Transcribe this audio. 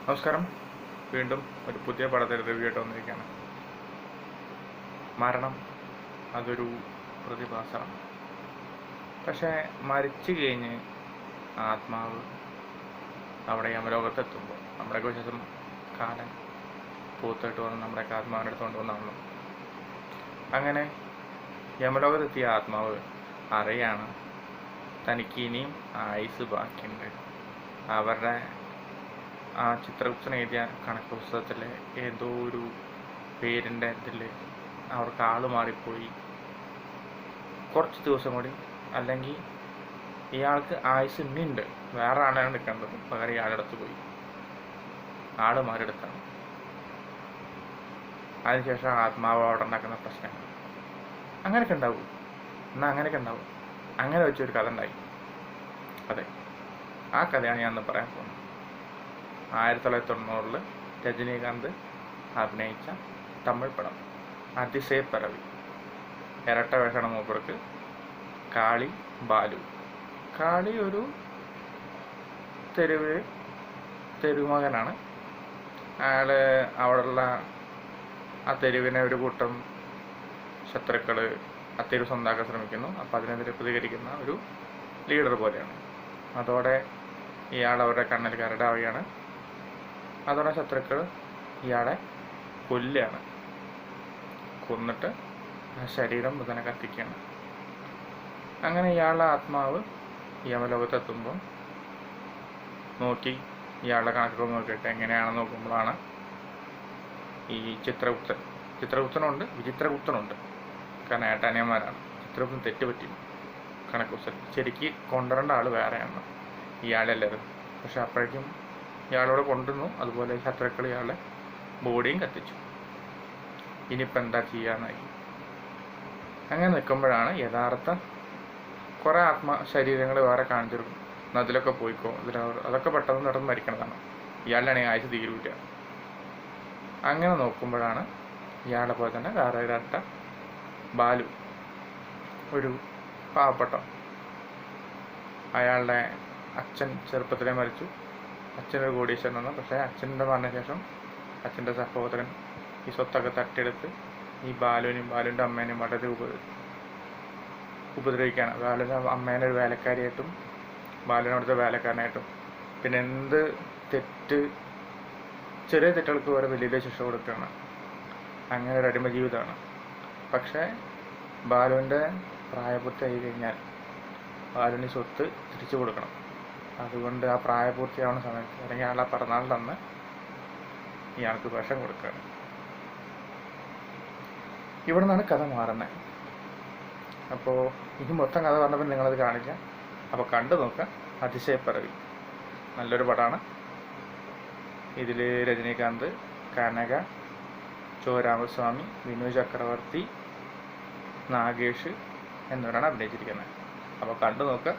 നമസ്കാരം. വീണ്ടും ഒരു പുതിയ പടത്തിൽ റിവ്യൂ ആയിട്ട് വന്നിരിക്കുകയാണ്. മരണം അതൊരു പ്രതിഭാസമാണ്. പക്ഷേ മരിച്ചു കഴിഞ്ഞ് ആത്മാവ് അവിടെ യമലോകത്തെത്തുമ്പോൾ നമ്മുടെയൊക്കെ വിശ്വാസം കാലൻ പൂത്തിട്ട് വന്ന് നമ്മുടെയൊക്കെ ആത്മാവിൻ്റെ അടുത്ത് കൊണ്ടുവന്നാണല്ലോ. അങ്ങനെ യമലോകത്തെത്തിയ ആത്മാവ് അറിയാണ് തനിക്ക് ഇനിയും ആയുസ് ബാക്കിയുണ്ട്. അവരുടെ ആ ചിത്രഗുപ്തൻ എഴുതിയ കണക്ക് പുസ്തകത്തിലെ ഏതോ ഒരു പേരിൻ്റെ ഇതിൽ അവർക്ക് ആൾ മാറിപ്പോയി. കുറച്ച് ദിവസം കൂടി, അല്ലെങ്കിൽ ഇയാൾക്ക് ആയുസ് ഇനിയുണ്ട്, വേറെ ആളാണ് എടുക്കേണ്ടത്, പകരം ഇയാളെടുത്ത് പോയി ആൾ മാറിയെടുത്താണ്. അതിനുശേഷം ആത്മാവ് അവിടെ ഉണ്ടാക്കുന്ന പ്രശ്നങ്ങൾ അങ്ങനെയൊക്കെ ഉണ്ടാവും. എന്നാൽ അങ്ങനെയൊക്കെ ഉണ്ടാവും. അങ്ങനെ വെച്ചൊരു കഥ ഉണ്ടായി. അതെ, ആ കഥയാണ് ഞാൻ ഇന്ന് പറയാൻ പോകുന്നത്. 1990 രജനീകാന്ത് അഭിനയിച്ച തമിഴ് പടം അതിശയപ്പിറവി. ഇരട്ട വേഷമാണ് മൂപ്പർക്ക്. കാളി ബാലു. കാളി ഒരു തെരുവുമകനാണ്. അയാൾ അവിടെയുള്ള ആ തെരുവിനെ ഒരു കൂട്ടം ശത്രുക്കൾ ആ തെരുവ് സ്വന്തമാക്കാൻ ശ്രമിക്കുന്നു. അപ്പോൾ അതിനെതിരെ പ്രതികരിക്കുന്ന ഒരു ലീഡർ പോലെയാണ്. അതോടെ ഇയാൾ അവരുടെ കണ്ണിൽ കരടാവുകയാണ്. അതോടെ ശത്രുക്കൾ ഇയാളെ കൊല്ലുകയാണ്. കൊന്നിട്ട് ആ ശരീരം ബുധനെ കത്തിക്കുകയാണ്. അങ്ങനെ ഇയാളുടെ ആത്മാവ് യമലോകത്തെത്തുമ്പോൾ നോക്കി ഇയാളുടെ കണക്കുകൾ നോക്കിയിട്ട് എങ്ങനെയാണെന്ന് നോക്കുമ്പോഴാണ് ഈ ചിത്രഗുപ്തനുണ്ട്, വിചിത്രഗുപ്തനുണ്ട്. കാരണം ഏട്ടാനിയന്മാരാണ്. ചിത്രഗുപ്തൻ തെറ്റുപറ്റി കണക്ക് പുസ്തകം ശരിക്ക് കൊണ്ടുവരേണ്ട ആൾ വേറെയാണ്, ഇയാളെല്ലാവരും. പക്ഷെ അപ്പോഴേക്കും ഇയാളോട് കൊണ്ടുവന്നു. അതുപോലെ ശത്രുക്കൾ ഇയാളുടെ ബോഡിയും കത്തിച്ചു. ഇനിയിപ്പോൾ എന്താ ചെയ്യാന്നായി. അങ്ങനെ നിൽക്കുമ്പോഴാണ് യഥാർത്ഥ കുറേ ശരീരങ്ങൾ വേറെ കാണിച്ചെടുക്കും. അതിലൊക്കെ പോയിക്കോ, അതൊക്കെ പെട്ടെന്ന് നടന്ന് മരിക്കണതാണ്. ഇയാളുടെ ആയുസ് തീരൂല. അങ്ങനെ നോക്കുമ്പോഴാണ് ഇയാളെ പോലെ തന്നെ വേറെ ഇരട്ട ബാലു, ഒരു പാവപ്പെട്ട, അയാളുടെ അച്ഛൻ ചെറുപ്പത്തിലേ മരിച്ചു. അച്ഛനൊരു കോടീശ്വരനാണ്. പക്ഷേ അച്ഛൻ്റെ മരണശേഷം അച്ഛൻ്റെ സഹോദരൻ ഈ സ്വത്തൊക്കെ തട്ടിയെടുത്ത് ഈ ബാലുവിൻ്റെ അമ്മേനെയും വളരെ ഉപദ്രവിക്കുകയാണ്. ബാലുവിൻ്റെ അമ്മേനെ ഒരു വേലക്കാരിയായിട്ടും ബാലുവിനെ അവിടുത്തെ വേലക്കാരനായിട്ടും, പിന്നെ എന്ത് ചെറിയ തെറ്റുകൾക്ക് വരെ വലിയ ശിക്ഷ കൊടുക്കുകയാണ്. അങ്ങനെ ഒരു അടിമ ജീവിതമാണ്. പക്ഷേ ബാലുവിൻ്റെ പ്രായപൂർത്തിയായി കഴിഞ്ഞാൽ ബാലുവിന് സ്വത്ത് തിരിച്ചു കൊടുക്കണം. അതുകൊണ്ട് ആ പ്രായപൂർത്തിയാവുന്ന സമയത്ത്, അല്ലെങ്കിൽ അയാളെ പിറന്നാളിൽ അന്ന് ഇയാൾക്ക് വിഷം കൊടുക്കുകയാണ്. ഇവിടെ നിന്നാണ് കഥ മാറുന്നത്. അപ്പോൾ ഇനി മൊത്തം കഥ പറഞ്ഞപ്പോൾ നിങ്ങളത് കാണില്ല. അപ്പോൾ കണ്ടു നോക്കുക. അതിശയപ്പിറവി നല്ലൊരു പടമാണ്. ഇതിൽ രജനീകാന്ത്, കനക, രാമസ്വാമി, വിനു ചക്രവർത്തി, നാഗേഷ് എന്നിവരാണ് അഭിനയിച്ചിരിക്കുന്നത്. അപ്പോൾ കണ്ടു നോക്കുക.